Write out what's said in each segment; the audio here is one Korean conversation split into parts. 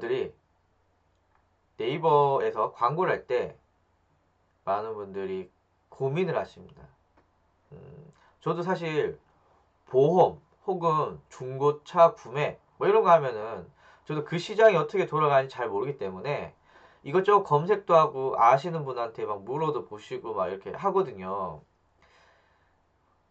여러분들이 네이버에서 광고를 할 때 많은 분들이 고민을 하십니다. 저도 사실 보험 혹은 중고차 구매 뭐 이런 거 하면은 저도 그 시장이 어떻게 돌아가는지 잘 모르기 때문에 이것저것 검색도 하고 아시는 분한테 막 물어도 보시고 막 이렇게 하거든요.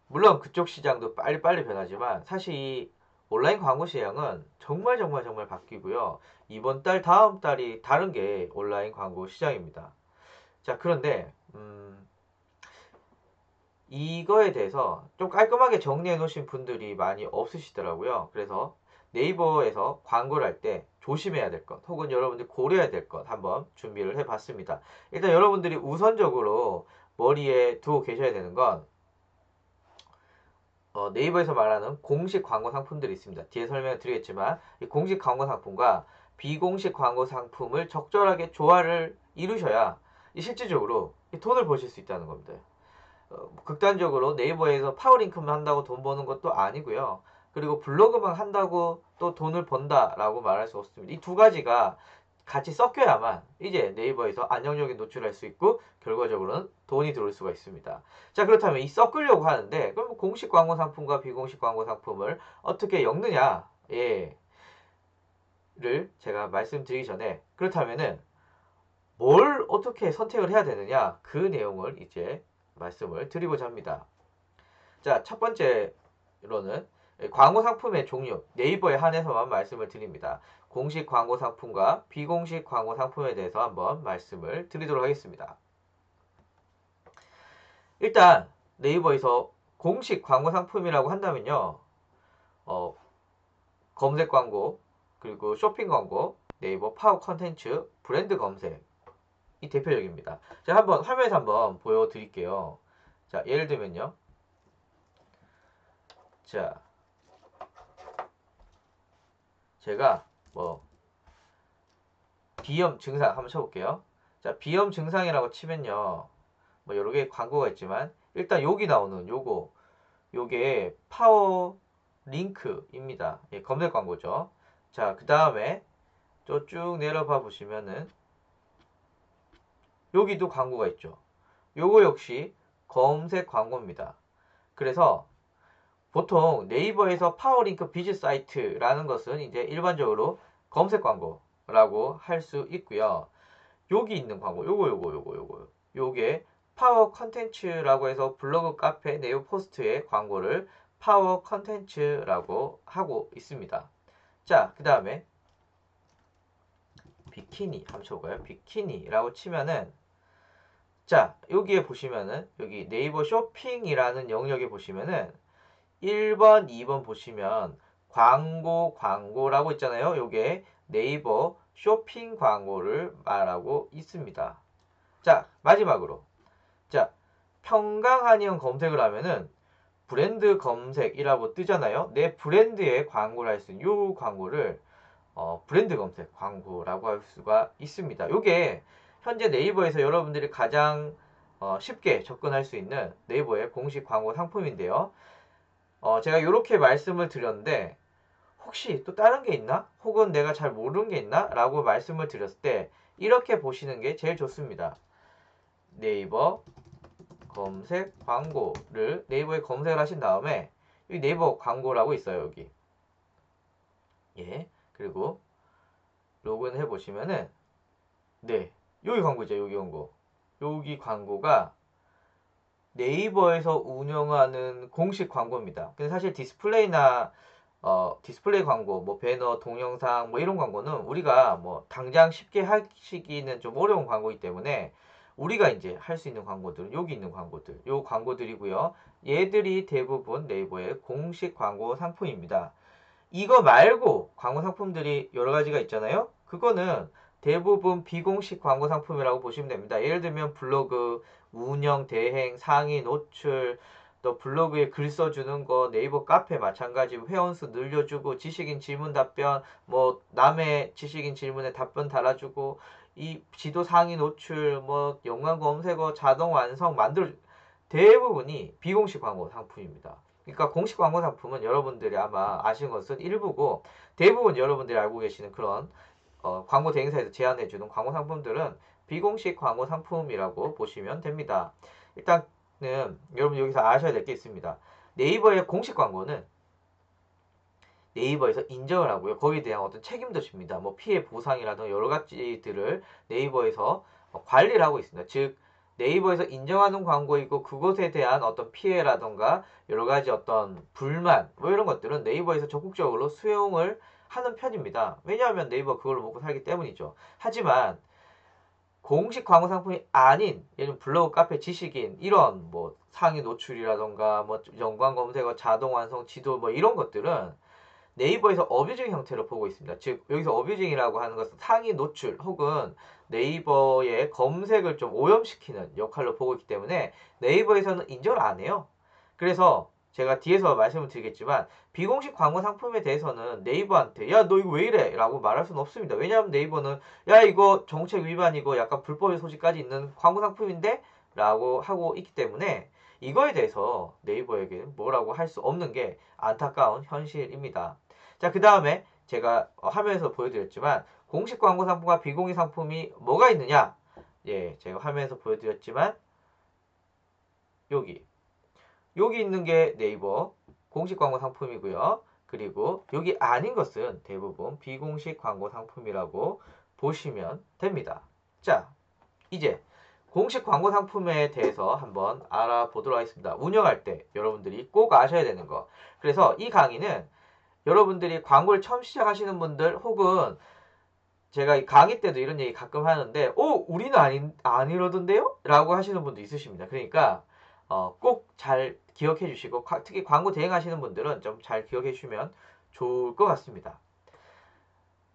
물론 그쪽 시장도 빨리빨리 변하지만 사실 이 온라인 광고 시장은 정말 정말 정말 바뀌고요. 이번 달 다음 달이 다른 게 온라인 광고 시장입니다. 자, 그런데 이거에 대해서 좀 깔끔하게 정리해 놓으신 분들이 많이 없으시더라고요. 그래서 네이버에서 광고를 할 때 조심해야 될 것, 혹은 여러분들이 고려해야 될 것 한번 준비를 해 봤습니다. 일단 여러분들이 우선적으로 머리에 두고 계셔야 되는 건 네이버에서 말하는 공식 광고 상품들이 있습니다. 뒤에 설명을 드리겠지만 이 공식 광고 상품과 비공식 광고 상품을 적절하게 조화를 이루셔야 실질적으로 돈을 버실 수 있다는 겁니다. 극단적으로 네이버에서 파워링크만 한다고 돈 버는 것도 아니고요. 그리고 블로그만 한다고 또 돈을 번다라고 말할 수 없습니다. 이 두 가지가 같이 섞여야만 이제 네이버에서 안정적인 노출을 할 수 있고 결과적으로는 돈이 들어올 수가 있습니다. 자, 그렇다면 이 섞으려고 하는데 그럼 공식 광고 상품과 비공식 광고 상품을 어떻게 엮느냐? 예. 를 제가 말씀드리기 전에 그렇다면은 뭘 어떻게 선택을 해야 되느냐? 그 내용을 이제 말씀을 드리고자 합니다. 자, 첫 번째로는 광고 상품의 종류, 네이버에 한해서만 말씀을 드립니다. 공식 광고 상품과 비공식 광고 상품에 대해서 한번 말씀을 드리도록 하겠습니다. 일단 네이버에서 공식 광고 상품이라고 한다면요. 어, 검색 광고, 그리고 쇼핑 광고, 네이버 파워 컨텐츠, 브랜드 검색 이 대표적입니다. 자, 한번 화면에서 한번 보여드릴게요. 자, 예를 들면요. 자, 제가 뭐 비염 증상 한번 쳐볼게요. 자, 비염 증상이라고 치면요. 뭐 여러 개의 광고가 있지만 일단 여기 나오는 요게 파워 링크입니다. 예, 검색 광고죠. 자, 그 다음에 쭉 내려봐 보시면은 여기도 광고가 있죠. 요거 역시 검색 광고입니다. 그래서 보통 네이버에서 파워링크 비즈 사이트라는 것은 이제 일반적으로 검색 광고라고 할 수 있고요. 여기 있는 광고, 요게 파워 컨텐츠라고 해서 블로그, 카페, 네이버 포스트의 광고를 파워 컨텐츠라고 하고 있습니다. 자, 그 다음에 비키니 한번 쳐볼까요? 비키니라고 치면은 자, 여기에 보시면은 여기 네이버 쇼핑이라는 영역에 보시면은 1번, 2번 보시면 광고라고 있잖아요. 요게 네이버 쇼핑 광고를 말하고 있습니다. 자, 마지막으로 자, 평강한의원 검색을 하면은 브랜드 검색이라고 뜨잖아요. 내 브랜드의 광고를 할 수 있는 이 광고를 브랜드 검색 광고라고 할 수가 있습니다. 이게 현재 네이버에서 여러분들이 가장 쉽게 접근할 수 있는 네이버의 공식 광고 상품인데요. 제가 이렇게 말씀을 드렸는데 혹시 또 다른 게 있나? 혹은 내가 잘 모르는 게 있나? 라고 말씀을 드렸을 때 이렇게 보시는 게 제일 좋습니다. 네이버 검색 광고를 네이버에 검색을 하신 다음에 여기 네이버 광고라고 있어요. 여기. 예. 그리고 로그인 해 보시면은 네. 여기 광고죠. 여기 광고. 여기 광고가 네이버에서 운영하는 공식 광고입니다. 근데 사실 디스플레이나 디스플레이 광고, 뭐 배너, 동영상 뭐 이런 광고는 우리가 뭐 당장 쉽게 하시기는 좀 어려운 광고이기 때문에 우리가 이제 할 수 있는 광고들은 여기 있는 광고들, 요 광고들이고요. 얘들이 대부분 네이버의 공식 광고 상품입니다. 이거 말고 광고 상품들이 여러 가지가 있잖아요. 그거는 대부분 비공식 광고 상품이라고 보시면 됩니다. 예를 들면 블로그, 운영, 대행, 상위, 노출, 또 블로그에 글 써주는 거, 네이버 카페 마찬가지 회원수 늘려주고, 지식인 질문 답변, 뭐 남의 지식인 질문에 답변 달아주고, 이 지도 상위 노출, 뭐 연관 검색어 자동 완성 만들어 대부분이 비공식 광고 상품입니다. 그러니까 공식 광고 상품은 여러분들이 아마 아시는 것은 일부고 대부분 여러분들이 알고 계시는 그런 광고 대행사에서 제안해주는 광고 상품들은 비공식 광고 상품이라고 보시면 됩니다. 일단은 여러분 여기서 아셔야 될 게 있습니다. 네이버의 공식 광고는 네이버에서 인정을 하고요. 거기에 대한 어떤 책임도 집니다. 뭐 피해 보상이라든가 여러 가지들을 네이버에서 관리를 하고 있습니다. 즉 네이버에서 인정하는 광고이고 그것에 대한 어떤 피해라든가 여러 가지 어떤 불만 뭐 이런 것들은 네이버에서 적극적으로 수용을 하는 편입니다. 왜냐하면 네이버 그걸로 먹고 살기 때문이죠. 하지만 공식 광고 상품이 아닌 예를 들면 블로그, 카페, 지식인 이런 뭐 상위 노출이라던가 뭐 연관 검색어, 자동 완성, 지도 뭐 이런 것들은 네이버에서 어뷰징 형태로 보고 있습니다. 즉 여기서 어뷰징이라고 하는 것은 상위 노출 혹은 네이버의 검색을 좀 오염시키는 역할로 보고 있기 때문에 네이버에서는 인정을 안 해요. 그래서 제가 뒤에서 말씀을 드리겠지만 비공식 광고 상품에 대해서는 네이버한테 야 너 이거 왜 이래? 라고 말할 수는 없습니다. 왜냐하면 네이버는 야 이거 정책 위반이고 약간 불법의 소지까지 있는 광고 상품인데? 라고 하고 있기 때문에 이거에 대해서 네이버에게 뭐라고 할 수 없는 게 안타까운 현실입니다. 자, 그 다음에 제가 화면에서 보여드렸지만 공식 광고 상품과 비공식 상품이 뭐가 있느냐? 예, 제가 화면에서 보여드렸지만 여기 있는 게 네이버 공식 광고 상품이고요. 그리고 여기 아닌 것은 대부분 비공식 광고 상품이라고 보시면 됩니다. 자, 이제 공식 광고 상품에 대해서 한번 알아보도록 하겠습니다. 운영할 때 여러분들이 꼭 아셔야 되는 거. 그래서 이 강의는 여러분들이 광고를 처음 시작하시는 분들 혹은 제가 이 강의 때도 이런 얘기 가끔 하는데 우리는 아니러던데요? 라고 하시는 분도 있으십니다. 그러니까 꼭 잘 기억해 주시고 특히 광고 대행하시는 분들은 좀 잘 기억해 주시면 좋을 것 같습니다.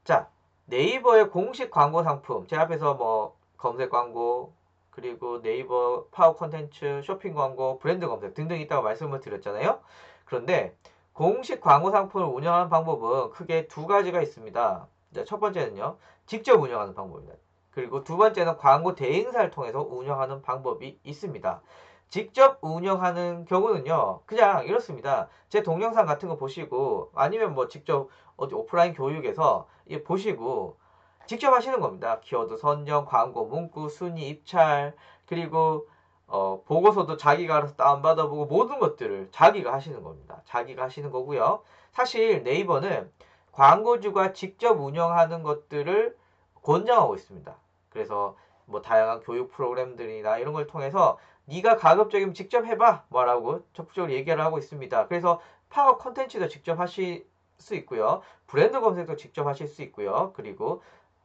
자, 네이버의 공식 광고 상품 제 앞에서 뭐 검색 광고 그리고 네이버 파워 콘텐츠, 쇼핑 광고, 브랜드 검색 등등 있다고 말씀을 드렸잖아요. 그런데 공식 광고 상품을 운영하는 방법은 크게 두 가지가 있습니다. 첫 번째는요, 직접 운영하는 방법입니다. 그리고 두 번째는 광고 대행사를 통해서 운영하는 방법이 있습니다. 직접 운영하는 경우는요, 그냥 이렇습니다. 제 동영상 같은 거 보시고, 아니면 뭐 직접 어디 오프라인 교육에서 보시고, 직접 하시는 겁니다. 키워드 선정, 광고, 문구, 순위, 입찰, 그리고 보고서도 자기가 알아서 다운받아보고 모든 것들을 자기가 하시는 겁니다. 자기가 하시는 거고요. 사실 네이버는 광고주가 직접 운영하는 것들을 권장하고 있습니다. 그래서 뭐 다양한 교육 프로그램들이나 이런 걸 통해서 네가 가급적이면 직접 해봐 뭐라고 적극적으로 얘기를 하고 있습니다. 그래서 파워 콘텐츠도 직접 하실 수 있고요. 브랜드 검색도 직접 하실 수 있고요. 그리고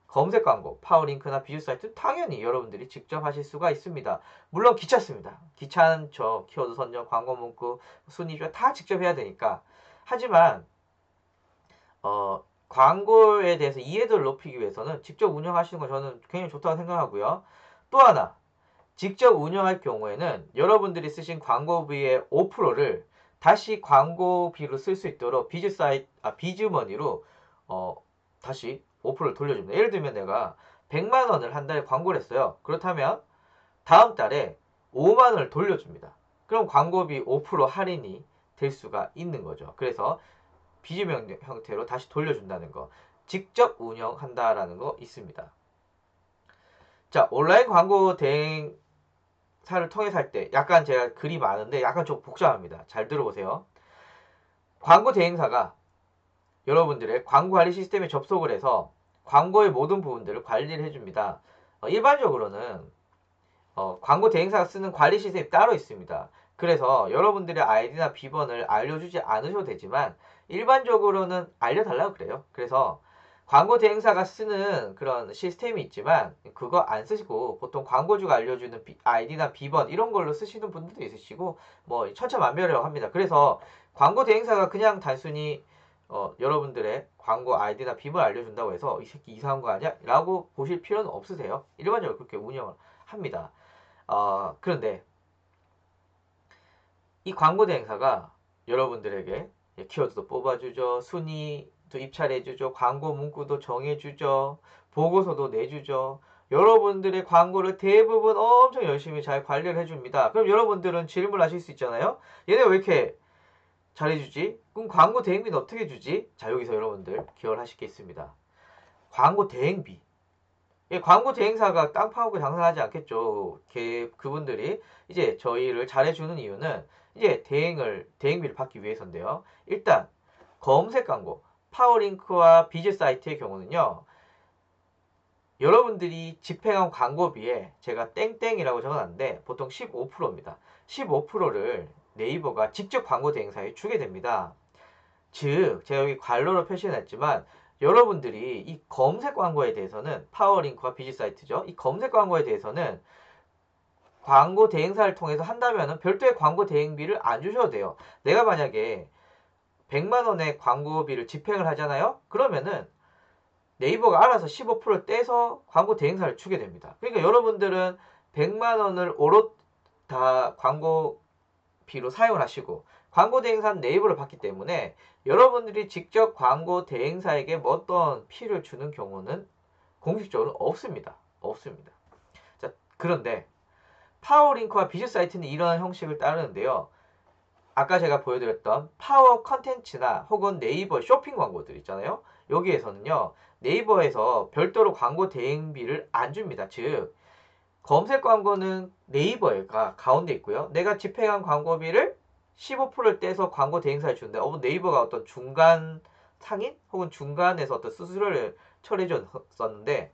검색 광고, 파워링크나 비즈 사이트 당연히 여러분들이 직접 하실 수가 있습니다. 물론 귀찮습니다. 귀찮죠. 키워드 선정, 광고 문구, 순위 다 직접 해야 되니까. 하지만 광고에 대해서 이해도를 높이기 위해서는 직접 운영하시는 건 저는 굉장히 좋다고 생각하고요. 또 하나, 직접 운영할 경우에는 여러분들이 쓰신 광고비의 5%를 다시 광고비로 쓸 수 있도록 비즈머니로 다시 5%를 돌려줍니다. 예를 들면 내가 100만 원을 한 달에 광고를 했어요. 그렇다면 다음 달에 5만 원을 돌려줍니다. 그럼 광고비 5% 할인이 될 수가 있는 거죠. 그래서 비즈머니 형태로 다시 돌려준다는 거. 직접 운영한다라는 거 있습니다. 자, 온라인 광고 대행사를 통해서 할 때 약간 제가 글이 많은데 약간 좀 복잡합니다. 잘 들어보세요. 광고 대행사가 여러분들의 광고 관리 시스템에 접속을 해서 광고의 모든 부분들을 관리를 해줍니다. 일반적으로는 광고 대행사가 쓰는 관리 시스템이 따로 있습니다. 그래서 여러분들의 아이디나 비번을 알려주지 않으셔도 되지만 일반적으로는 알려달라고 그래요. 그래서 광고 대행사가 쓰는 그런 시스템이 있지만 그거 안 쓰시고 보통 광고주가 알려주는 아이디나 비번 이런 걸로 쓰시는 분들도 있으시고 뭐 천차만별이라고 합니다. 그래서 광고 대행사가 그냥 단순히 여러분들의 광고 아이디나 비번 알려준다고 해서 이 새끼 이상한 거 아니야? 라고 보실 필요는 없으세요. 일반적으로 그렇게 운영을 합니다. 그런데 이 광고 대행사가 여러분들에게 키워드도 뽑아주죠. 순위도 입찰해주죠. 광고 문구도 정해주죠. 보고서도 내주죠. 여러분들의 광고를 대부분 엄청 열심히 잘 관리를 해줍니다. 그럼 여러분들은 질문하실 수 있잖아요. 얘네 왜 이렇게 잘해주지? 그럼 광고 대행비는 어떻게 주지? 자, 여기서 여러분들 기여를 하실 게 있습니다. 광고 대행비. 예, 광고 대행사가 땅 파고 장사하지 않겠죠. 그분들이 이제 저희를 잘해주는 이유는 이제 대행비를 받기 위해서인데요. 일단 검색 광고, 파워링크와 비즈 사이트의 경우는요. 여러분들이 집행한 광고비에 제가 땡땡이라고 적어놨는데 보통 15%입니다. 15%를 네이버가 직접 광고 대행사에 주게 됩니다. 즉 제가 여기 괄호로 표시해놨지만 여러분들이 이 검색 광고에 대해서는 파워링크와 비즈 사이트죠. 이 검색 광고에 대해서는 광고 대행사를 통해서 한다면 별도의 광고 대행비를 안 주셔도 돼요. 내가 만약에 100만 원의 광고비를 집행을 하잖아요. 그러면은 네이버가 알아서 15% 떼서 광고 대행사를 주게 됩니다. 그러니까 여러분들은 100만 원을 오롯 다 광고비로 사용을 하시고 광고 대행사는 네이버를 받기 때문에 여러분들이 직접 광고 대행사에게 어떤 피를 주는 경우는 공식적으로 없습니다. 없습니다. 자, 그런데 파워링크와 비즈 사이트는 이런 형식을 따르는데요. 아까 제가 보여드렸던 파워 컨텐츠나 혹은 네이버 쇼핑 광고들 있잖아요. 여기에서는요. 네이버에서 별도로 광고 대행비를 안 줍니다. 즉 검색 광고는 네이버가 가운데 있고요. 내가 집행한 광고비를 15%를 떼서 광고 대행사에 주는데 네이버가 어떤 중간 상인 혹은 중간에서 어떤 수수료를 처리해 줬었는데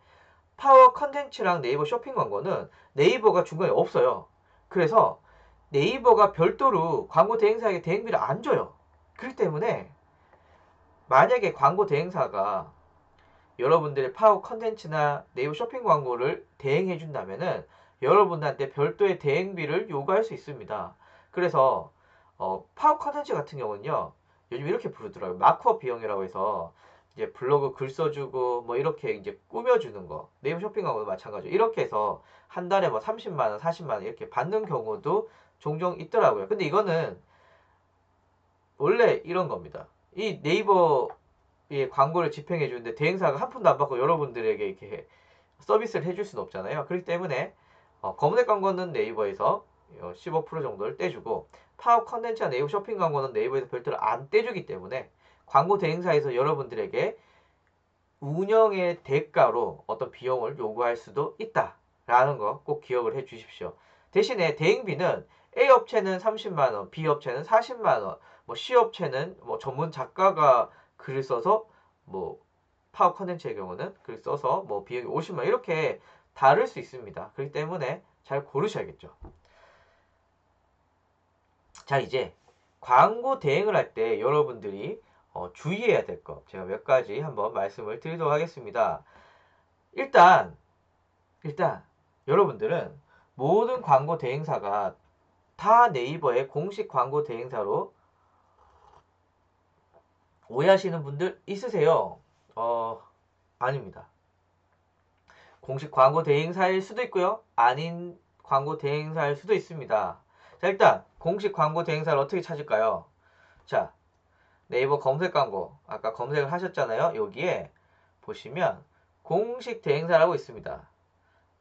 파워 컨텐츠랑 네이버 쇼핑 광고는 네이버가 중간에 없어요. 그래서 네이버가 별도로 광고 대행사에게 대행비를 안 줘요. 그렇기 때문에 만약에 광고 대행사가 여러분들의 파워 컨텐츠나 네이버 쇼핑 광고를 대행해 준다면은 여러분들한테 별도의 대행비를 요구할 수 있습니다. 그래서 파워 컨텐츠 같은 경우는요. 요즘 이렇게 부르더라고요. 마크업 비용이라고 해서 이제 블로그 글 써주고 뭐 이렇게 이제 꾸며주는 거. 네이버 쇼핑 광고도 마찬가지로 이렇게 해서 한 달에 뭐 30만 원, 40만 원 이렇게 받는 경우도 종종 있더라고요. 근데 이거는 원래 이런 겁니다. 이 네이버의 광고를 집행해 주는데 대행사가 한 푼도 안 받고 여러분들에게 이렇게 서비스를 해줄 수는 없잖아요. 그렇기 때문에 검색 광고는 네이버에서 15% 정도를 떼주고 파워 컨텐츠와 네이버 쇼핑 광고는 네이버에서 별도로 안 떼주기 때문에 광고 대행사에서 여러분들에게 운영의 대가로 어떤 비용을 요구할 수도 있다라는 거 꼭 기억을 해 주십시오. 대신에 대행비는 A 업체는 30만 원, B 업체는 40만 원, 뭐 C 업체는 뭐 전문 작가가 글을 써서 뭐 파워 컨텐츠의 경우는 글 써서 뭐 비용이 50만 원 이렇게 다를 수 있습니다. 그렇기 때문에 잘 고르셔야겠죠. 자, 이제 광고 대행을 할 때 여러분들이 주의해야 될 것 제가 몇 가지 한번 말씀을 드리도록 하겠습니다. 일단 여러분들은 모든 광고 대행사가 다 네이버의 공식 광고 대행사로 오해하시는 분들 있으세요? 아닙니다. 공식 광고 대행사일 수도 있고요. 아닌 광고 대행사일 수도 있습니다. 자, 일단 공식 광고 대행사를 어떻게 찾을까요? 자, 네이버 검색 광고 아까 검색을 하셨잖아요. 여기에 보시면 공식 대행사라고 있습니다.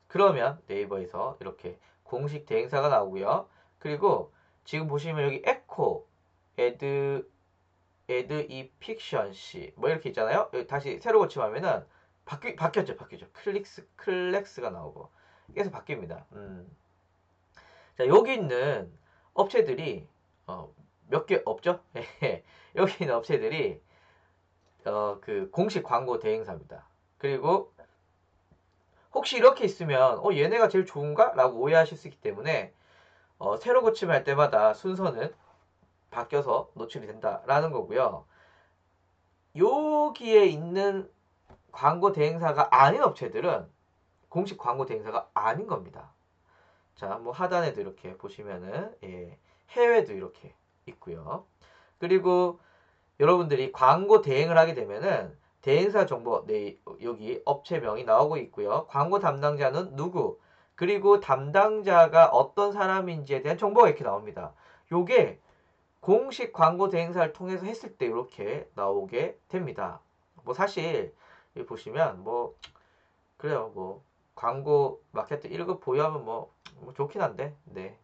그러면 네이버에서 이렇게 공식 대행사가 나오고요. 그리고 지금 보시면 여기 에코, 에드 이픽션시 뭐 이렇게 있잖아요. 여기 다시 새로 고침하면은 바뀌었죠. 클렉스가 나오고 계속 바뀝니다. 자, 여기 있는 업체들이 몇 개 없죠? 여기 있는 업체들이 그 공식 광고 대행사입니다. 그리고 혹시 이렇게 있으면 얘네가 제일 좋은가? 라고 오해하실 수 있기 때문에 새로 고침할 때마다 순서는 바뀌어서 노출이 된다라는 거고요. 여기에 있는 광고 대행사가 아닌 업체들은 공식 광고 대행사가 아닌 겁니다. 자, 뭐 하단에도 이렇게 보시면은 해외도 이렇게 있고요. 그리고 여러분들이 광고 대행을 하게 되면은 대행사 정보 여기 업체명이 나오고 있고요. 광고 담당자는 누구 그리고 담당자가 어떤 사람인지에 대한 정보가 이렇게 나옵니다. 요게 공식 광고 대행사를 통해서 했을 때 이렇게 나오게 됩니다. 뭐 사실 여기 보시면 뭐 그래요. 뭐 광고 마케팅 1급 보유하면 뭐 좋긴 한데 네.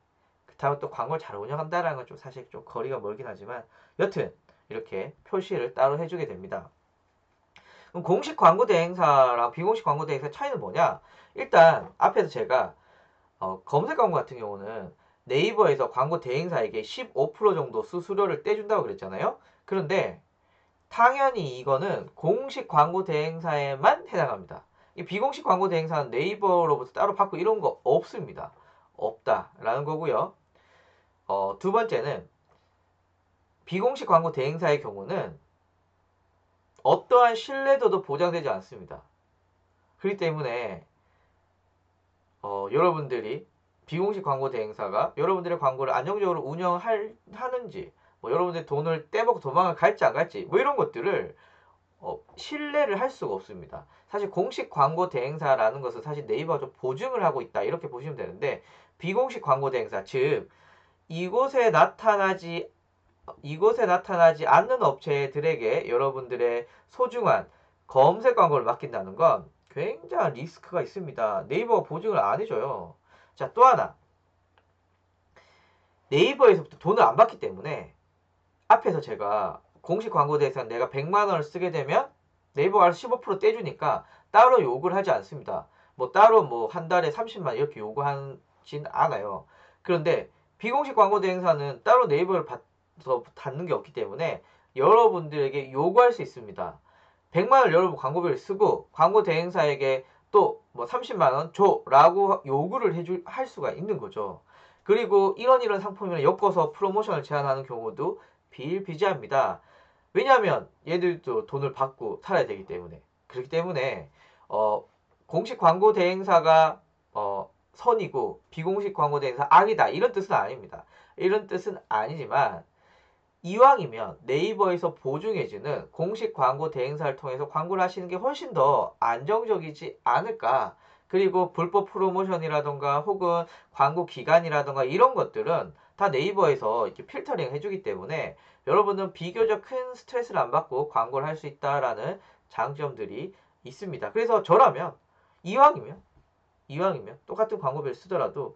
그렇다고 또 광고를 잘 운영한다라는 건 좀 사실 좀 거리가 멀긴 하지만 여튼 이렇게 표시를 따로 해주게 됩니다. 그럼 공식 광고 대행사랑 비공식 광고 대행사 차이는 뭐냐? 일단 앞에서 제가 검색 광고 같은 경우는 네이버에서 광고 대행사에게 15% 정도 수수료를 떼준다고 그랬잖아요. 그런데 당연히 이거는 공식 광고 대행사에만 해당합니다. 이 비공식 광고 대행사는 네이버로부터 따로 받고 이런 거 없습니다. 없다라는 거고요. 두 번째는 비공식 광고 대행사의 경우는 어떠한 신뢰도도 보장되지 않습니다. 그렇기 때문에 여러분들이 비공식 광고 대행사가 여러분들의 광고를 안정적으로 운영하는지 뭐 여러분들이 돈을 떼먹고 도망을 갈지 안 갈지 뭐 이런 것들을 신뢰를 할 수가 없습니다. 사실 공식 광고 대행사라는 것은 사실 네이버가 좀 보증을 하고 있다 이렇게 보시면 되는데 비공식 광고 대행사 즉 이곳에 나타나지 않는 업체들에게 여러분들의 소중한 검색 광고를 맡긴다는 건 굉장한 리스크가 있습니다. 네이버가 보증을 안 해줘요. 자, 또 하나. 네이버에서부터 돈을 안 받기 때문에 앞에서 제가 공식 광고 대행사 내가 100만 원을 쓰게 되면 네이버가 15% 떼주니까 따로 요구를 하지 않습니다. 뭐 따로 뭐 한 달에 30만 이렇게 요구하진 않아요. 그런데 비공식 광고 대행사는 따로 네이버를 받는 게 없기 때문에 여러분들에게 요구할 수 있습니다. 100만 원을 여러분 광고비를 쓰고 광고 대행사에게 또 뭐 30만 원 줘라고 요구를 할 수가 있는 거죠. 그리고 이런 상품을 엮어서 프로모션을 제한하는 경우도 비일비재합니다. 왜냐하면 얘들도 돈을 받고 살아야 되기 때문에. 그렇기 때문에 공식 광고 대행사가 선이고 비공식 광고 대행사 악이다 이런 뜻은 아닙니다. 이런 뜻은 아니지만 이왕이면 네이버에서 보증해주는 공식 광고 대행사를 통해서 광고를 하시는 게 훨씬 더 안정적이지 않을까. 그리고 불법 프로모션이라던가 혹은 광고 기간이라던가 이런 것들은 다 네이버에서 이렇게 필터링 해주기 때문에 여러분은 비교적 큰 스트레스를 안 받고 광고를 할 수 있다라는 장점들이 있습니다. 그래서 저라면 이왕이면 똑같은 광고비를 쓰더라도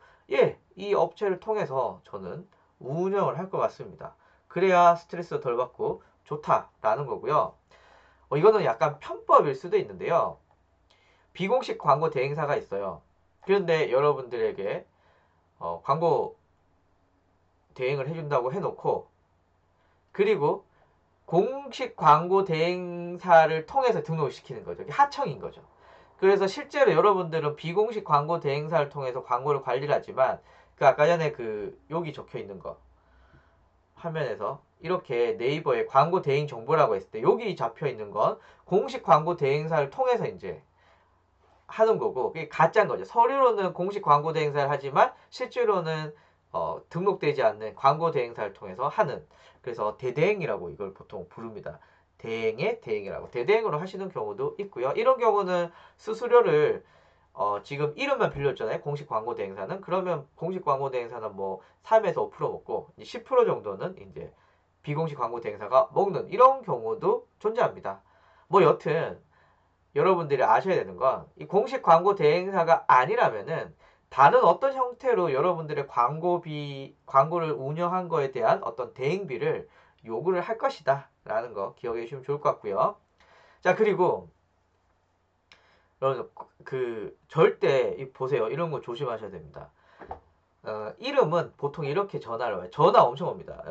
이 업체를 통해서 저는 운영을 할 것 같습니다. 그래야 스트레스 덜 받고 좋다라는 거고요. 이거는 약간 편법일 수도 있는데요. 비공식 광고 대행사가 있어요. 그런데 여러분들에게 광고 대행을 해준다고 해놓고 그리고 공식 광고 대행사를 통해서 등록을 시키는 거죠. 하청인 거죠. 그래서 실제로 여러분들은 비공식 광고 대행사를 통해서 광고를 관리를 하지만 그 아까 전에 그 여기 적혀 있는 거 화면에서 이렇게 네이버에 광고 대행 정보라고 했을 때 여기 잡혀 있는 건 공식 광고 대행사를 통해서 이제 하는 거고 그게 가짜인 거죠. 서류로는 공식 광고 대행사를 하지만 실제로는 등록되지 않는 광고 대행사를 통해서 하는 그래서 대대행이라고 이걸 보통 부릅니다. 대행의 대행이라고 대대행으로 하시는 경우도 있고요. 이런 경우는 수수료를 지금 이름만 빌렸잖아요. 공식 광고 대행사는 그러면 공식 광고 대행사는 뭐 3에서 5% 먹고 10% 정도는 이제 비공식 광고 대행사가 먹는 이런 경우도 존재합니다. 뭐 여튼 여러분들이 아셔야 되는 건 이 공식 광고 대행사가 아니라면은 다른 어떤 형태로 여러분들의 광고를 운영한 거에 대한 어떤 대행비를 요구를 할 것이다 라는 거 기억해 주시면 좋을 것 같고요. 자, 그리고 여러분 절대 보세요. 이런 거 조심하셔야 됩니다. 이름은 보통 이렇게 전화를 와요. 전화 엄청 옵니다.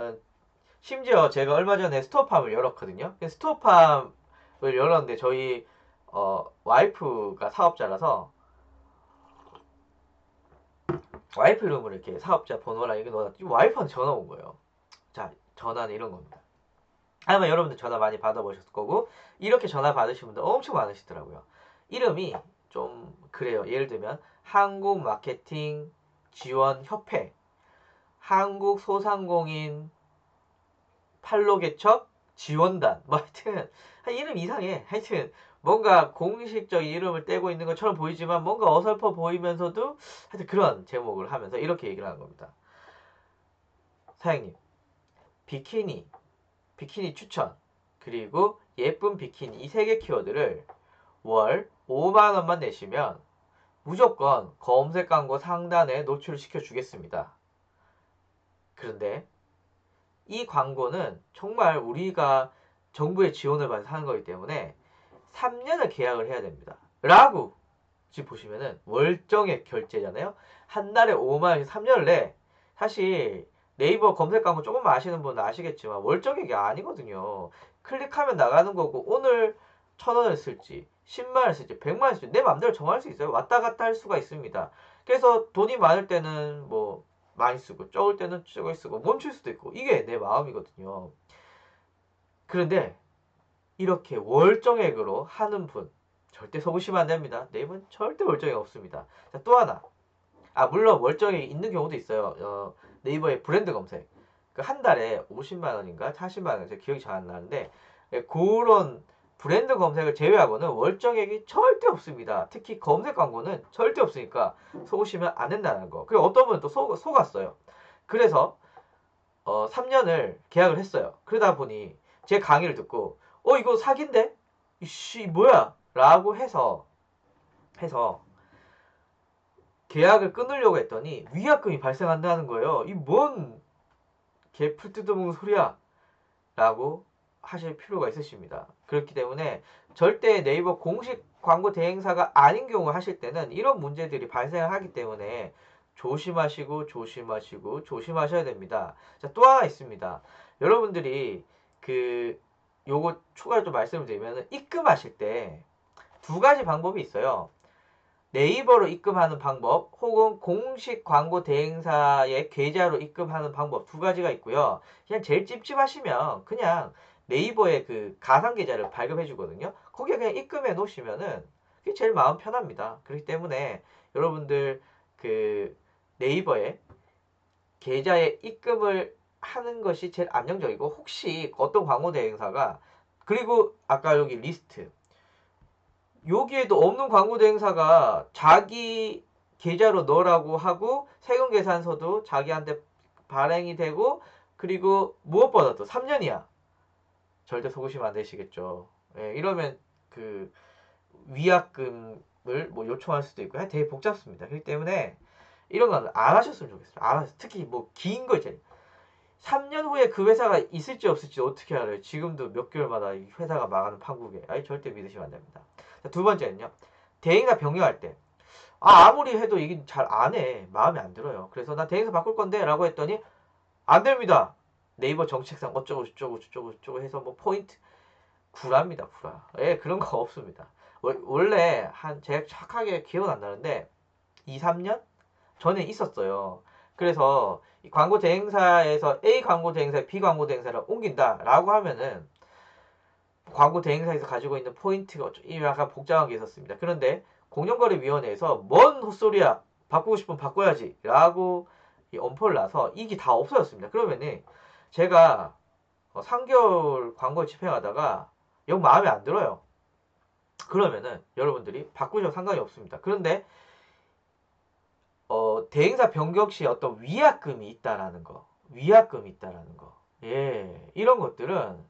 심지어 제가 얼마 전에 스토어팜을 열었거든요. 스토어팜을 열었는데 저희 와이프가 사업자라서 와이프 이름으로 이렇게 사업자 번호랑 이렇게 넣어놨더니 와이프한테 전화 온 거예요. 자, 전화는 이런 겁니다. 아마 여러분들 전화 많이 받아보셨을 거고 이렇게 전화 받으신 분들 엄청 많으시더라고요. 이름이 좀 그래요. 예를 들면 한국마케팅 지원협회, 한국소상공인 판로개척 지원단 뭐 하여튼 이름 이상해. 하여튼 뭔가 공식적인 이름을 떼고 있는 것처럼 보이지만 뭔가 어설퍼 보이면서도 하여튼 그런 제목을 하면서 이렇게 얘기를 하는 겁니다. 사장님 비키니 추천 그리고 예쁜 비키니 이 세 개 키워드를 월 5만원만 내시면 무조건 검색 광고 상단에 노출시켜 주겠습니다. 그런데 이 광고는 정말 우리가 정부의 지원을 받아서 하는 거기 때문에 3년을 계약을 해야 됩니다. 라고 지금 보시면은 월정액 결제잖아요. 한 달에 5만 원씩 3년을 내. 사실 네이버 검색 광고 조금만 아시는 분은 아시겠지만 월정액이 아니거든요. 클릭하면 나가는 거고 오늘 1,000원을 쓸지 10만 원을 쓸지 100만 원을 쓸지 내 맘대로 정할 수 있어요. 왔다 갔다 할 수가 있습니다. 그래서 돈이 많을 때는 뭐 많이 쓰고 적을 때는 적을 쓰고 멈출 수도 있고 이게 내 마음이거든요. 그런데 이렇게 월정액으로 하는 분 절대 속으시면 안 됩니다. 네이버는 절대 월정액 없습니다. 자, 또 하나. 물론 월정액이 있는 경우도 있어요. 네이버의 브랜드 검색. 그 한 달에 50만 원인가 40만 원, 제가 기억이 잘 안 나는데 그런 브랜드 검색을 제외하고는 월정액이 절대 없습니다. 특히 검색 광고는 절대 없으니까 속으시면 안 된다는 거. 그리고 어떤 분은 또 속았어요. 그래서 3년을 계약을 했어요. 그러다 보니 제 강의를 듣고 이거 사기인데? 이씨 뭐야? 라고 해서 계약을 끊으려고 했더니 위약금이 발생한다는 거예요. 이 뭔 개풀 뜯어먹는 소리야? 라고 하실 필요가 있으십니다. 그렇기 때문에 절대 네이버 공식 광고 대행사가 아닌 경우 하실 때는 이런 문제들이 발생하기 때문에 조심하시고 조심하시고 조심하셔야 됩니다. 자, 또 하나 있습니다. 여러분들이 요거 추가로 좀 말씀을 드리면 입금하실 때 두 가지 방법이 있어요. 네이버로 입금하는 방법 혹은 공식 광고 대행사의 계좌로 입금하는 방법 두 가지가 있고요. 그냥 제일 찝찝하시면 그냥 네이버의 그 가상 계좌를 발급해 주거든요. 거기에 그냥 입금해 놓으시면은 그게 제일 마음 편합니다. 그렇기 때문에 여러분들 네이버에 계좌에 입금을 하는 것이 제일 안정적이고 혹시 어떤 광고 대행사가 그리고 아까 여기 리스트 여기에도 없는 광고 대행사가 자기 계좌로 넣으라고 하고 세금 계산서도 자기한테 발행이 되고 그리고 무엇보다도 3년이야. 절대 속으시면 안 되시겠죠. 예, 이러면 위약금을 뭐 요청할 수도 있고 되게 복잡습니다. 그렇기 때문에 이런 건 안 하셨으면 좋겠어요. 특히 뭐 긴 거 있잖아요. 3년 후에 그 회사가 있을지 없을지 어떻게 알아요? 지금도 몇 개월마다 이 회사가 망하는 판국에. 절대 믿으시면 안 됩니다. 자, 두 번째는요. 대행사 변경할 때. 아무리 해도 이게 잘 안 해. 마음에 안 들어요. 그래서 나 대행사 바꿀 건데 라고 했더니 안 됩니다. 네이버 정책상 어쩌고 저쩌고 저쩌고 저쩌고 해서 뭐 포인트 구라입니다. 구라. 예, 그런 거 없습니다. 원래 제가 정확하게 기억은 안 나는데 2, 3년 전에 있었어요. 그래서 이 광고 대행사에서 A 광고 대행사에 B 광고 대행사를 옮긴다라고 하면은 광고 대행사에서 가지고 있는 포인트가 약간 복잡한 게 있었습니다. 그런데 공정거래위원회에서 뭔 헛소리야 바꾸고 싶으면 바꿔야지 라고 엄포를 놔서 이게 다 없어졌습니다. 그러면은 제가 3개월 광고 집행하다가 영 마음에 안 들어요. 그러면은 여러분들이 바꾸셔도 상관이 없습니다. 그런데 대행사 변경 시 어떤 위약금이 있다라는 거, 예, 이런 것들은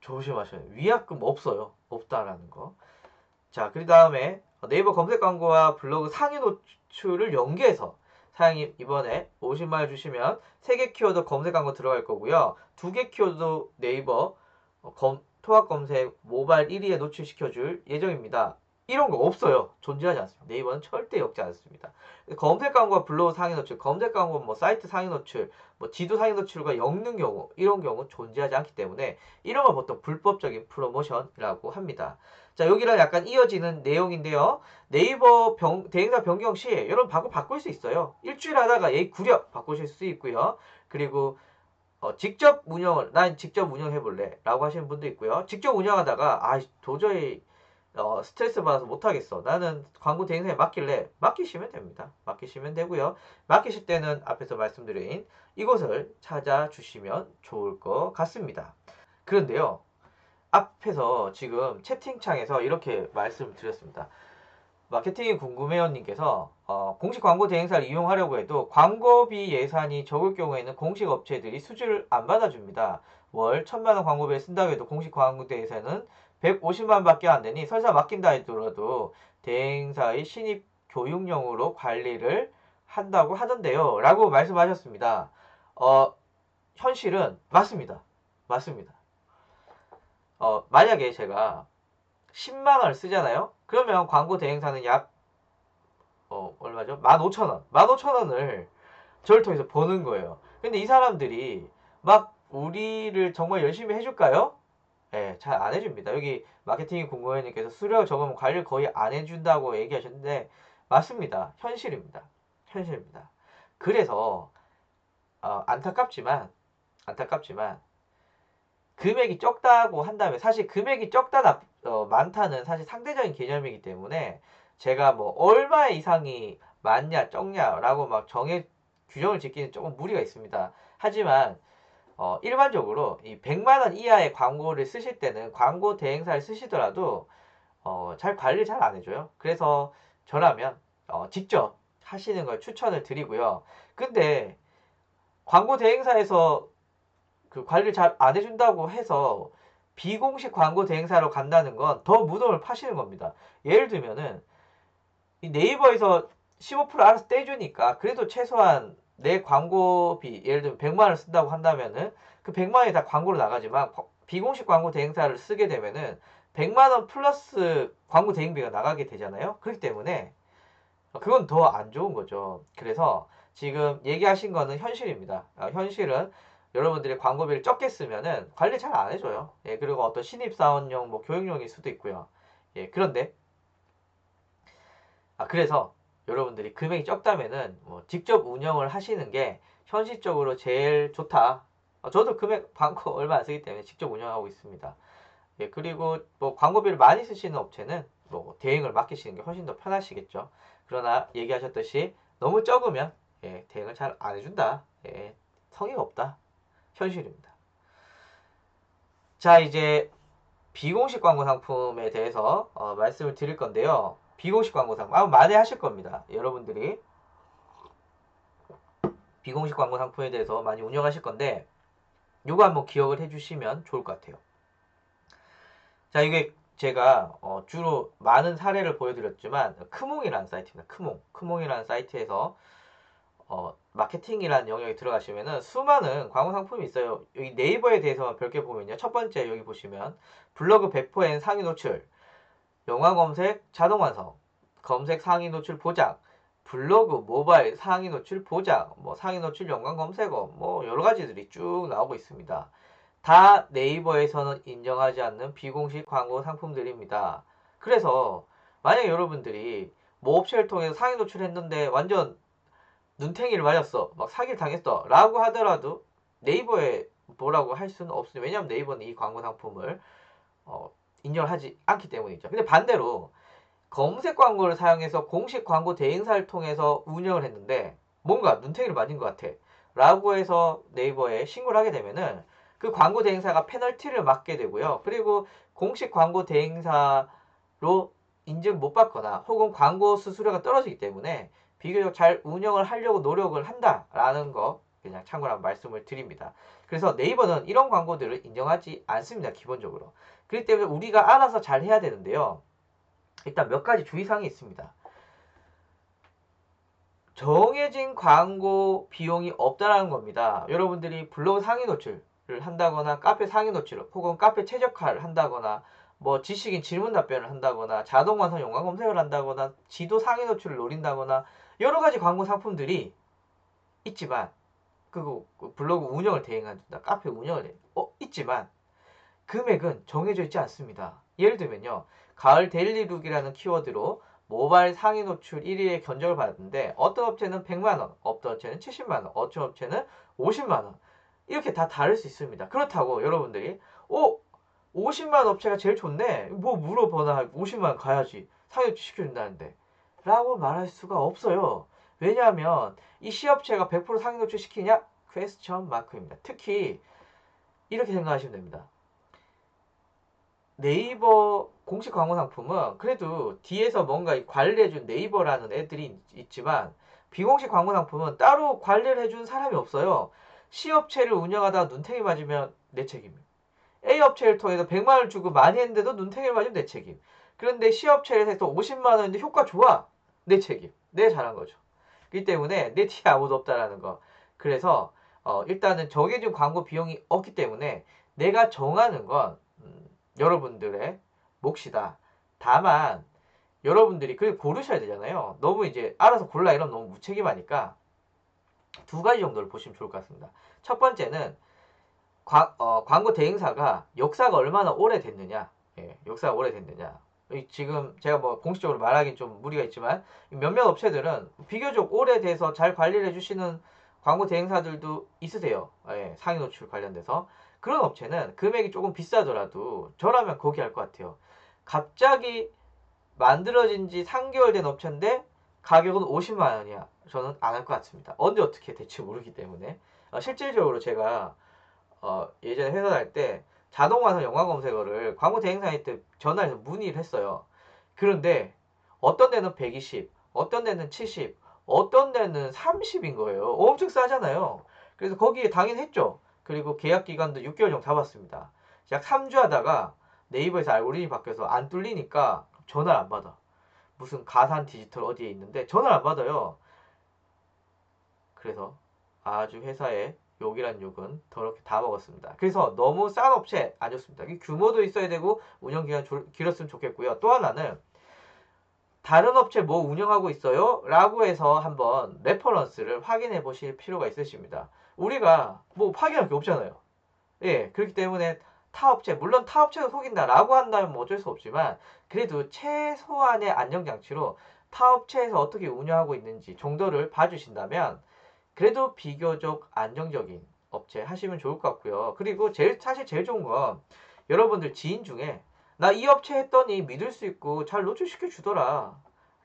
조심하셔야 돼요. 위약금 없어요. 없다라는 거. 자, 그 다음에 네이버 검색 광고와 블로그 상위 노출을 연계해서 사장님 이번에 50만 원 주시면 3개 키워드 검색 광고 들어갈 거고요. 2개 키워드 네이버 통합 검색 모바일 1위에 노출시켜줄 예정입니다. 이런 거 없어요. 존재하지 않습니다. 네이버는 절대 엮지 않습니다. 검색 광고와 블로그 상위 노출, 검색 광고 뭐 사이트 상위 노출, 뭐 지도 상위 노출과 엮는 경우 이런 경우 존재하지 않기 때문에 이런 걸 보통 불법적인 프로모션이라고 합니다. 자, 여기랑 약간 이어지는 내용인데요. 네이버 대행사 변경 시 여러분 바꿀 수 있어요. 일주일 하다가 구려 바꾸실 수 있고요. 그리고 난 직접 운영해볼래 라고 하시는 분도 있고요. 직접 운영하다가 도저히 스트레스 받아서 못하겠어. 나는 광고 대행사에 맡기시면 됩니다. 맡기시면 되고요. 맡기실 때는 앞에서 말씀드린 이곳을 찾아주시면 좋을 것 같습니다. 그런데요. 앞에서 지금 채팅창에서 이렇게 말씀을 드렸습니다. 마케팅이 궁금해요님께서 공식 광고 대행사를 이용하려고 해도 광고비 예산이 적을 경우에는 공식 업체들이 수주를 안 받아줍니다. 월 1,000만원 광고비에 쓴다고 해도 공식 광고 대행사는 150만 밖에 안 되니 설사 맡긴다 하더라도 대행사의 신입 교육용으로 관리를 한다고 하던데요. 라고 말씀하셨습니다. 현실은 맞습니다. 맞습니다. 만약에 제가 10만 원을 쓰잖아요. 그러면 광고 대행사는 약 얼마죠? 15,000원. 15,000원을 저를 통해서 버는 거예요. 근데 이 사람들이 막 우리를 정말 열심히 해줄까요? 네, 잘 안 해줍니다. 여기 마케팅 공무원님께서 수수료 적으면 관리를 거의 안 해준다고 얘기하셨는데 맞습니다. 현실입니다. 현실입니다. 그래서 안타깝지만 금액이 적다고 한다면 사실 금액이 적다 많다는 사실 상대적인 개념이기 때문에 제가 뭐 얼마 이상이 많냐 적냐라고 막 규정을 짓기는 조금 무리가 있습니다. 하지만 일반적으로 이 100만 원 이하의 광고를 쓰실 때는 광고 대행사를 쓰시더라도 잘 관리를 잘 안 해줘요. 그래서 저라면 직접 하시는 걸 추천을 드리고요. 근데 광고 대행사에서 그 관리를 잘 안 해준다고 해서 비공식 광고 대행사로 간다는 건 더 무덤을 파시는 겁니다. 예를 들면은 이 네이버에서 15% 알아서 떼주니까 그래도 최소한 내 광고비 예를 들면 100만 원을 쓴다고 한다면은 그 100만 원이 다 광고로 나가지만 비공식 광고 대행사를 쓰게 되면은 100만 원 플러스 광고 대행비가 나가게 되잖아요. 그렇기 때문에 그건 더 안 좋은 거죠. 그래서 지금 얘기하신 거는 현실입니다. 현실은 여러분들이 광고비를 적게 쓰면은 관리 잘 안 해줘요. 예, 그리고 어떤 신입사원용, 뭐 교육용일 수도 있고요. 예, 그런데, 그래서 여러분들이 금액이 적다면은 뭐 직접 운영을 하시는 게 현실적으로 제일 좋다. 저도 금액 광고 얼마 안 쓰기 때문에 직접 운영하고 있습니다. 예, 그리고 뭐 광고비를 많이 쓰시는 업체는 뭐 대행을 맡기시는 게 훨씬 더 편하시겠죠. 그러나 얘기하셨듯이 너무 적으면 대행을 잘 안 해준다. 성의가 없다. 현실입니다. 자, 이제 비공식 광고 상품에 대해서 말씀을 드릴 건데요. 비공식 광고 상품 아마 많이 하실 겁니다. 여러분들이 비공식 광고 상품에 대해서 많이 운영하실 건데 이거 한번 기억을 해주시면 좋을 것 같아요. 자, 이게 제가 주로 많은 사례를 보여드렸지만 크몽이라는 사이트입니다. 크몽이라는 사이트에서 마케팅이라는 영역에 들어가시면은 수많은 광고 상품이 있어요. 여기 네이버에 대해서만 별게 보면요. 첫 번째 여기 보시면 블로그 배포 앤 상위 노출, 영화 검색 자동 완성, 검색 상위 노출 보장, 블로그 모바일 상위 노출 보장, 뭐 상위 노출 연관 검색어, 뭐 여러 가지들이 쭉 나오고 있습니다. 다 네이버에서는 인정하지 않는 비공식 광고 상품들입니다. 그래서 만약에 여러분들이 뭐 업체를 통해서 상위 노출했는데 완전 눈탱이를 맞았어, 막 사기를 당했어 라고 하더라도 네이버에 뭐라고 할 수는 없어요. 왜냐하면 네이버는 이 광고 상품을 인정을 하지 않기 때문이죠. 근데 반대로 검색 광고를 사용해서 공식 광고 대행사를 통해서 운영을 했는데 뭔가 눈탱이를 맞은 것 같아 라고 해서 네이버에 신고를 하게 되면은 그 광고 대행사가 페널티를 맞게 되고요. 그리고 공식 광고 대행사로 인증 못 받거나 혹은 광고 수수료가 떨어지기 때문에 비교적 잘 운영을 하려고 노력을 한다라는 거 그냥 참고로 말씀을 드립니다. 그래서 네이버는 이런 광고들을 인정하지 않습니다. 기본적으로. 그렇기 때문에 우리가 알아서 잘 해야 되는데요. 일단 몇 가지 주의사항이 있습니다. 정해진 광고 비용이 없다라는 겁니다. 여러분들이 블로그 상위 노출을 한다거나 카페 상위 노출 혹은 카페 최적화를 한다거나 뭐 지식인 질문 답변을 한다거나 자동 완성 연관 검색을 한다거나 지도 상위 노출을 노린다거나 여러 가지 광고 상품들이 있지만 그 블로그 운영을 대행한다. 카페 운영을 있지만 금액은 정해져 있지 않습니다. 예를 들면요. 가을 데일리룩이라는 키워드로 모바일 상위 노출 1위에 견적을 받았는데 어떤 업체는 100만원, 어떤 업체는 70만원, 어떤 업체는 50만원 이렇게 다 다를 수 있습니다. 그렇다고 여러분들이 50만 업체가 제일 좋네. 뭐 물어보나 50만 가야지. 상위 노출 시켜준다는데 라고 말할 수가 없어요. 왜냐하면 이 시업체가 100% 상위 노출 시키냐? 퀘스천 마크입니다. 특히 이렇게 생각하시면 됩니다. 네이버 공식 광고 상품은 그래도 뒤에서 뭔가 관리해준 네이버라는 애들이 있지만 비공식 광고 상품은 따로 관리를 해준 사람이 없어요. C업체를 운영하다가 눈탱이 맞으면 내 책임. A업체를 통해서 100만원을 주고 많이 했는데도 눈탱이 맞으면 내 책임. 그런데 C업체를 해서 50만원인데 효과 좋아. 내 책임. 내 잘한 거죠. 그렇기 때문에 내 뒤에 아무도 없다라는 거. 그래서 일단은 정해진 광고 비용이 없기 때문에 내가 정하는 건 여러분들의 몫이다. 다만 여러분들이 그걸 고르셔야 되잖아요. 너무 이제 알아서 골라 이러면 너무 무책임하니까 두 가지 정도를 보시면 좋을 것 같습니다. 첫 번째는 광고 대행사가 역사가 얼마나 오래됐느냐. 예, 역사가 오래됐느냐. 지금 제가 뭐 공식적으로 말하긴 좀 무리가 있지만 몇몇 업체들은 비교적 오래돼서 잘 관리를 해주시는 광고 대행사들도 있으세요. 예, 상위 노출 관련돼서. 그런 업체는 금액이 조금 비싸더라도 저라면 거기 할 것 같아요. 갑자기 만들어진 지 3개월 된 업체인데 가격은 50만 원이야. 저는 안 할 것 같습니다. 언제 어떻게 될지 모르기 때문에. 실질적으로 제가 예전에 회사 다닐 때 자동화서 영화 검색어를 광고 대행사에 때 전화해서 문의를 했어요. 그런데 어떤 데는 120, 어떤 데는 70, 어떤 데는 30인 거예요. 엄청 싸잖아요. 그래서 거기에 당연히 했죠. 그리고 계약 기간도 6개월 정도 잡았습니다. 약 3주 하다가 네이버에서 알고리즘이 바뀌어서 안 뚫리니까 전화를 안 받아. 무슨 가산 디지털 어디에 있는데 전화를 안 받아요. 그래서 아주 회사에 욕이란 욕은 더럽게 다 먹었습니다. 그래서 너무 싼 업체 안 좋습니다. 규모도 있어야 되고 운영기간 길었으면 좋겠고요. 또 하나는 다른 업체 뭐 운영하고 있어요? 라고 해서 한번 레퍼런스를 확인해 보실 필요가 있으십니다. 우리가 뭐 확인할 게 없잖아요. 예, 그렇기 때문에 타 업체, 물론 타 업체도 속인다라고 한다면 뭐 어쩔 수 없지만 그래도 최소한의 안정장치로 타 업체에서 어떻게 운영하고 있는지 정도를 봐주신다면 그래도 비교적 안정적인 업체 하시면 좋을 것 같고요. 그리고 사실 제일 좋은 건 여러분들 지인 중에 나 이 업체 했더니 믿을 수 있고 잘 노출시켜 주더라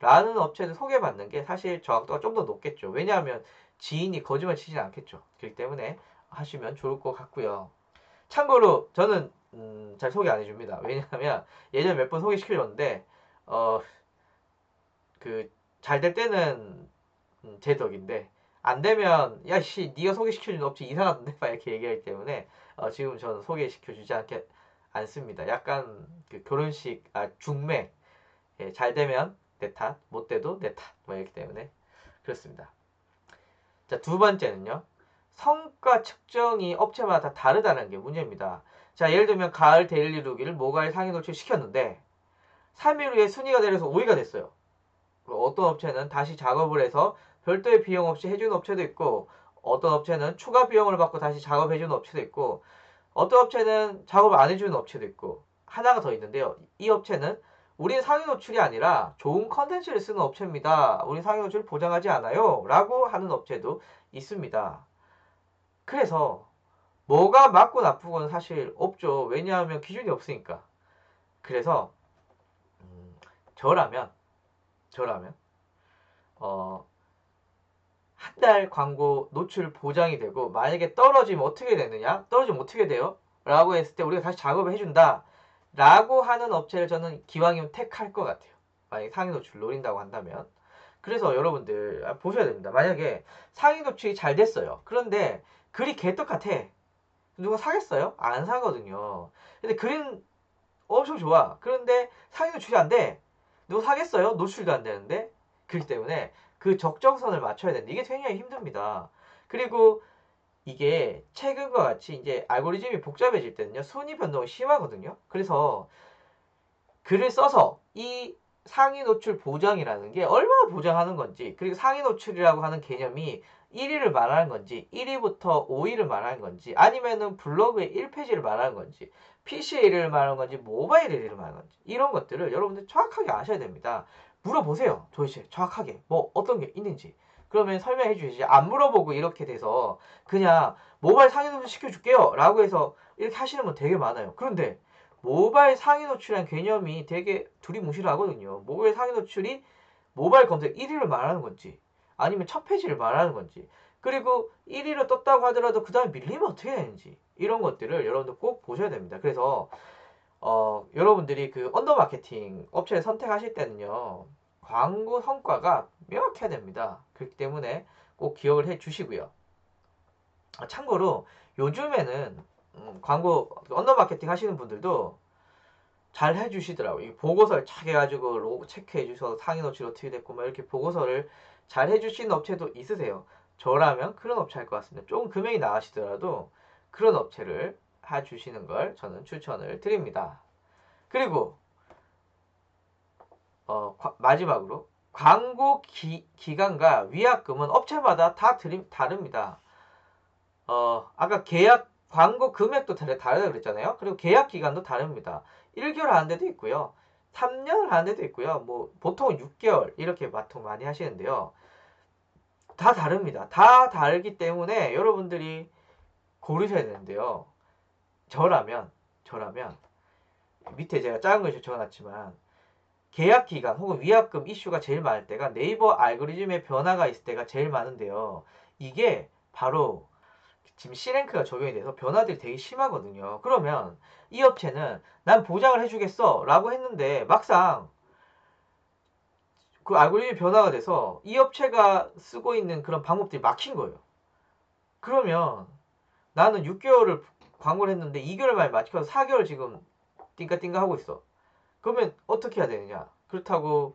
라는 업체를 소개받는 게 사실 정확도가 좀 더 높겠죠. 왜냐하면 지인이 거짓말 치진 않겠죠. 그렇기 때문에 하시면 좋을 것 같고요. 참고로 저는 잘 소개 안 해줍니다. 왜냐하면 예전에 몇 번 소개시켜줬는데 그 잘 될 때는 제 덕인데 안 되면 야씨 네가 소개시켜준 업체 이상한데 막 이렇게 얘기하기 때문에 지금 저는 소개시켜주지 않습니다. 약간 그 결혼식 중매 잘 되면 내 탓, 못 돼도 내 탓, 뭐 이렇기 때문에 그렇습니다. 자, 두 번째는요. 성과 측정이 업체마다 다 다르다는 게 문제입니다. 자, 예를 들면 가을 데일리 루기를 모가일 상위 노출 시켰는데 3일 후에 순위가 내려서 5위가 됐어요. 어떤 업체는 다시 작업을 해서 별도의 비용 없이 해주는 업체도 있고 어떤 업체는 추가 비용을 받고 다시 작업해주는 업체도 있고 어떤 업체는 작업을 안 해주는 업체도 있고 하나가 더 있는데요. 이 업체는 우리는 상위 노출이 아니라 좋은 컨텐츠를 쓰는 업체입니다. 우리 상위 노출 보장하지 않아요. 라고 하는 업체도 있습니다. 그래서 뭐가 맞고 나쁘고는 사실 없죠. 왜냐하면 기준이 없으니까. 그래서 저라면 어, 한 달 광고 노출 보장이 되고 만약에 떨어지면 어떻게 되느냐? 떨어지면 어떻게 돼요? 라고 했을 때 우리가 다시 작업을 해준다. 라고 하는 업체를 저는 기왕이면 택할 것 같아요. 만약에 상위 노출 노린다고 한다면. 그래서 여러분들 보셔야 됩니다. 만약에 상위 노출이 잘 됐어요. 그런데 글이 개떡같아. 누가 사겠어요? 안 사거든요. 근데 글은 엄청 좋아. 그런데 상위 노출이 안 돼. 누가 사겠어요? 노출도 안 되는데. 그렇기 때문에 그 적정선을 맞춰야 되는데 이게 굉장히 힘듭니다. 그리고 이게 최근과 같이 이제 알고리즘이 복잡해질 때는요. 순위 변동이 심하거든요. 그래서 글을 써서 이 상위 노출 보장이라는 게 얼마나 보장하는 건지 그리고 상위 노출이라고 하는 개념이 1위를 말하는 건지 1위부터 5위를 말하는 건지 아니면은 블로그의 1페이지를 말하는 건지 PC의 1위를 말하는 건지 모바일의 1위를 말하는 건지 이런 것들을 여러분들 정확하게 아셔야 됩니다. 물어보세요. 도대체 정확하게 뭐 어떤 게 있는지 그러면 설명해 주시지 안 물어보고 이렇게 돼서 그냥 모바일 상위 노출 시켜줄게요 라고 해서 이렇게 하시는 분 되게 많아요. 그런데 모바일 상위 노출이라는 개념이 되게 두리뭉실하거든요. 모바일 상위 노출이 모바일 검색 1위를 말하는 건지 아니면 첫 페이지를 말하는 건지 그리고 1위로 떴다고 하더라도 그 다음에 밀리면 어떻게 되는지 이런 것들을 여러분들 꼭 보셔야 됩니다. 그래서 여러분들이 그 언더 마케팅 업체를 선택하실 때는요. 광고 성과가 명확해야 됩니다. 그렇기 때문에 꼭 기억을 해 주시고요. 참고로 요즘에는 광고 언더 마케팅 하시는 분들도 잘 해주시더라고요. 보고서를 착 해가지고 로고 체크해 주셔서 상위 노출 어떻게 됐고 막 이렇게 보고서를 잘 해주시는 업체도 있으세요. 저라면 그런 업체 할 것 같습니다. 조금 금액이 나가시더라도 그런 업체를 해주시는 걸 저는 추천을 드립니다. 그리고 마지막으로 광고 기간과 위약금은 업체마다 다 다릅니다. 아까 계약 광고 금액도 다르다 그랬잖아요. 그리고 계약 기간도 다릅니다. 1개월 하는 데도 있고요. 3년을 하는 데도 있고요. 뭐 보통은 6개월 이렇게 보통 많이 하시는데요. 다 다릅니다. 다 다르기 때문에 여러분들이 고르셔야 되는데요. 저라면 밑에 제가 작은 글씨 적어놨지만 계약 기간 혹은 위약금 이슈가 제일 많을 때가 네이버 알고리즘의 변화가 있을 때가 제일 많은데요. 이게 바로 지금 C랭크가 적용이 돼서 변화들이 되게 심하거든요. 그러면 이 업체는 난 보장을 해주겠어 라고 했는데 막상 그 알고리즘이 변화가 돼서 이 업체가 쓰고 있는 그런 방법들이 막힌 거예요. 그러면 나는 6개월을 광고를 했는데 2개월 만에 맞춰서 4개월 지금 띵까띵까 하고 있어. 그러면 어떻게 해야 되느냐? 그렇다고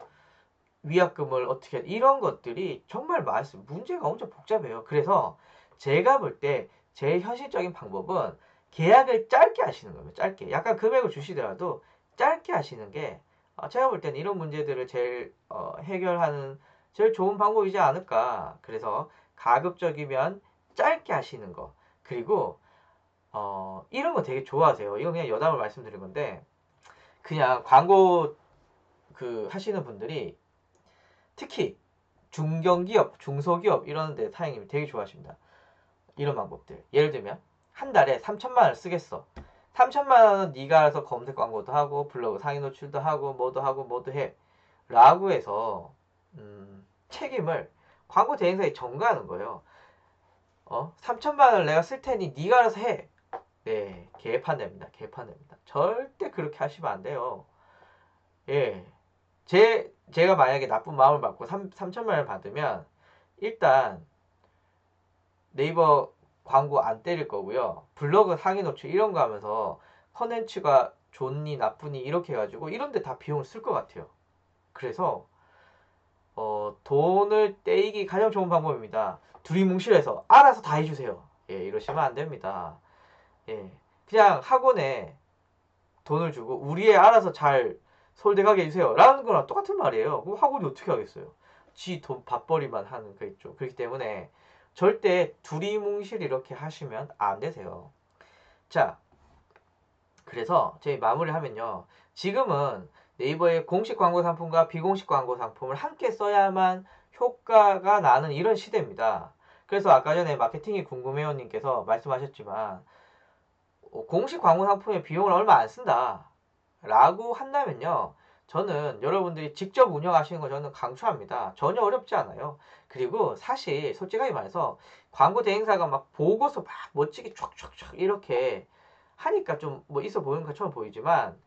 위약금을 어떻게 이런 것들이 정말 문제가 엄청 복잡해요. 그래서 제가 볼 때 제일 현실적인 방법은 계약을 짧게 하시는 겁니다. 짧게. 약간 금액을 주시더라도 짧게 하시는 게 제가 볼 때는 이런 문제들을 제일 해결하는 제일 좋은 방법이지 않을까. 그래서 가급적이면 짧게 하시는 거. 그리고 이런 거 되게 좋아하세요. 이건 그냥 여담을 말씀드린 건데 그냥 광고 하시는 분들이 특히 중견기업, 중소기업 이런 데 사장님이 되게 좋아하십니다. 이런 방법들. 예를 들면 한 달에 3천만 원을 쓰겠어. 3천만 원은 네가 알아서 검색 광고도 하고 블로그 상위 노출도 하고 뭐도 해. 라고 해서 책임을 광고 대행사에 전가하는 거예요. 3천만 원을 내가 쓸 테니 네가 알아서 해. 네, 개판됩니다. 개판됩니다. 절대 그렇게 하시면 안 돼요. 예. 제가 만약에 나쁜 마음을 받고 3천만 원을 받으면 일단 네이버 광고 안 때릴 거고요. 블로그 상위 노출 이런 거 하면서 컨텐츠가 좋니 나쁘니 이렇게 해가지고 이런 데 다 비용을 쓸 것 같아요. 그래서 돈을 떼이기 가장 좋은 방법입니다. 두리뭉실해서 알아서 다 해주세요. 예, 이러시면 안 됩니다. 예, 그냥 학원에 돈을 주고 우리 애 알아서 잘 서울대 가게 해주세요 라는 거랑 똑같은 말이에요. 그럼 학원이 어떻게 하겠어요? 지 돈 밥벌이만 하는 거 있죠. 그렇기 때문에 절대 두리뭉실 이렇게 하시면 안 되세요. 자, 그래서 저희 마무리하면요. 지금은 네이버의 공식 광고 상품과 비공식 광고 상품을 함께 써야만 효과가 나는 이런 시대입니다. 그래서 아까 전에 마케팅이 궁금해요님께서 말씀하셨지만 공식 광고 상품의 비용을 얼마 안 쓴다 라고 한다면요. 저는 여러분들이 직접 운영하시는 거 저는 강추합니다. 전혀 어렵지 않아요. 그리고 사실 솔직하게 말해서 광고 대행사가 막 보고서 막 멋지게 촥촥촥 이렇게 하니까 좀 뭐 있어 보이는 것처럼 보이지만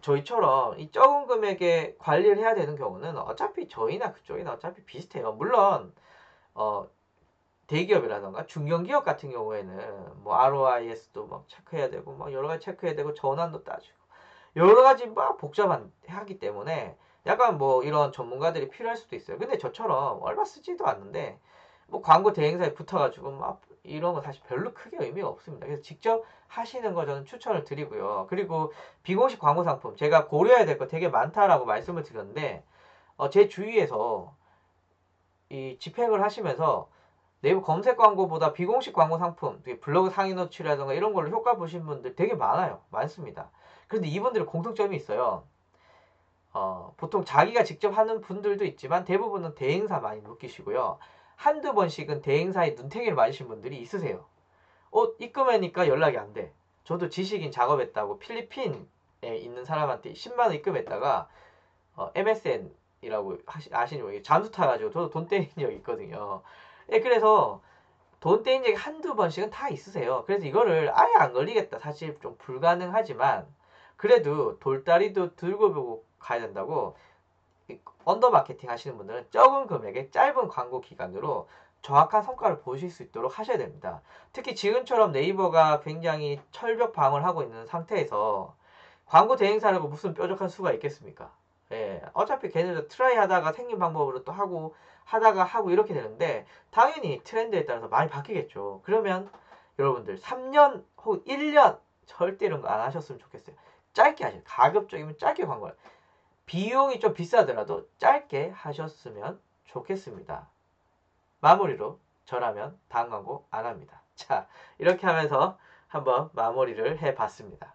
저희처럼 이 적은 금액에 관리를 해야 되는 경우는 어차피 저희나 그쪽이나 어차피 비슷해요. 물론 대기업이라던가 중견기업 같은 경우에는 뭐 ROIS도 막 체크해야 되고 막 여러 가지 체크해야 되고 전환도 따지고 여러 가지 막 복잡한 하기 때문에 약간 뭐 이런 전문가들이 필요할 수도 있어요. 근데 저처럼 얼마 쓰지도 않는데 뭐 광고 대행사에 붙어가지고 막 이런 거 사실 별로 크게 의미가 없습니다. 그래서 직접 하시는 거 저는 추천을 드리고요. 그리고 비공식 광고 상품 제가 고려해야 될 거 되게 많다라고 말씀을 드렸는데 제 주위에서 이 집행을 하시면서 네이버 검색 광고보다 비공식 광고 상품, 블로그 상위 노출이라든가 이런 걸로 효과 보신 분들 되게 많아요. 많습니다. 그런데 이분들은 공통점이 있어요. 보통 자기가 직접 하는 분들도 있지만 대부분은 대행사 많이 묶이시고요. 한두 번씩은 대행사의 눈탱이를 맞으신 분들이 있으세요. 입금하니까 연락이 안 돼. 저도 지식인 작업했다고 필리핀에 있는 사람한테 10만원 입금했다가 MSN이라고 아시는 거 잠수 타가지고 저도 돈 떼인 적이 있거든요. 예, 그래서 돈 떼인 적이 한두 번씩은 다 있으세요. 그래서 이거를 아예 안 걸리겠다. 사실 좀 불가능하지만 그래도 돌다리도 들고 보고 가야 된다고 언더 마케팅 하시는 분들은 적은 금액의 짧은 광고 기간으로 정확한 성과를 보실 수 있도록 하셔야 됩니다. 특히 지금처럼 네이버가 굉장히 철벽 방어를 하고 있는 상태에서 광고 대행사라고 무슨 뾰족한 수가 있겠습니까? 예, 어차피 걔네들 트라이 하다가 생긴 방법으로 또 하다가 하고 이렇게 되는데 당연히 트렌드에 따라서 많이 바뀌겠죠. 그러면 여러분들 3년 혹은 1년 절대 이런 거 안 하셨으면 좋겠어요. 짧게 하셔요. 가급적이면 짧게 광고를. 비용이 좀 비싸더라도 짧게 하셨으면 좋겠습니다. 마무리로 저라면 다음 광고 안 합니다. 자, 이렇게 하면서 한번 마무리를 해봤습니다.